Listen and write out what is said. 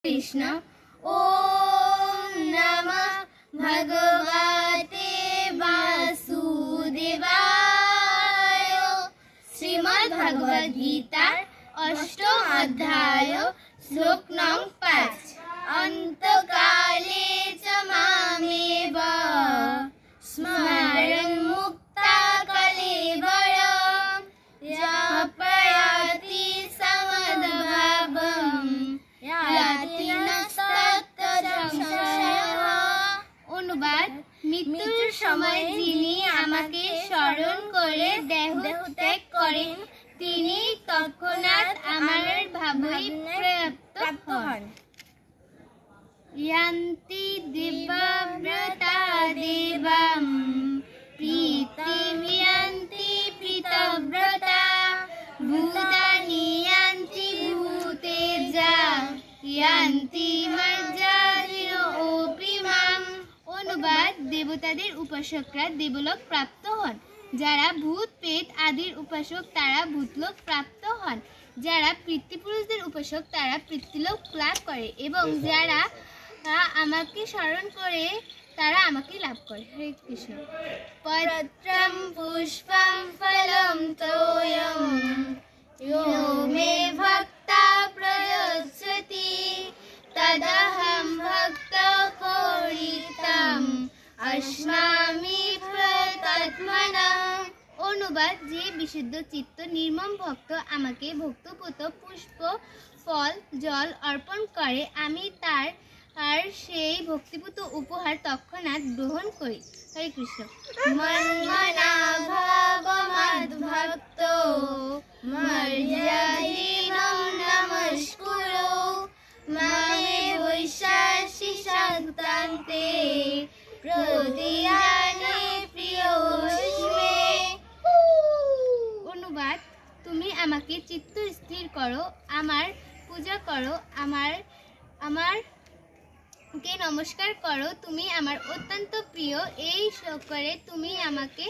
कृष्ण। ओम नमः भगवते वासुदेवाय। श्रीमद् भगवद गीता अष्टम अध्याय श्लोक नং 5। अंतकाले च मामेव स्मरन् मुक्ता कलेवरम् यः प्रयाति समद्भावम् याति नस्तत्तदक्षयः। অনুবাদ, মৃত্যুর সময় যিনি আমাকে স্মরণ করে দেহ ত্যাগ করেন তিনি তৎক্ষণাৎ আমার ভাবই প্রাপ্ত হন। यान्ति दिव्यव्रता देवं प्रीतिं यान्ति प्रीतव्रता भूतानि यान्ति भूतेजा यान्ति मज्जादिनोऽपि माम्। অনুবাদ, দেবতাদের উপাসকরা দেবলোক প্রাপ্ত হন, যারা ভূত প্রেত আদির উপাসক তারা ভূতলোক প্রাপ্ত হন, যারা পিতৃপুরুষদের উপাসক তারা পিতৃলোক লাভ করে এবং যারা আমাকে স্মরণ করে তারা আমাকে লাভ করে। হরে কৃষ্ণ। পত্রম পুষ্পম ফলম তোয়ম यो मे भक्ता प्रयच्छति तदहं भक्तकोटितम् अस्मामि प्रतत्मनः। অনুবাদ, যে বিশুদ্ধ চিত্ত নির্মম ভক্ত আমাকে ভক্তপুত পুষ্প ফল জল অর্পণ করে আমি তার সেই ভক্তিপুত উপহার তৎক্ষণাৎ গ্রহণ করি। হরে কৃষ্ণ। মন্মনা ভগবদ্ভক্তো মর্যাদিনং নমস্কুরো মামে বৈশাসি সন্তান্তে প্রদিয়ানে প্রিয়স্মে। অনুবাদ, তুমি আমাকে চিত্ত স্থির করো, আমার পূজা করো, আমারকে নমস্কার করো, তুমি আমার অত্যন্ত প্রিয়। এই করে তুমি আমাকে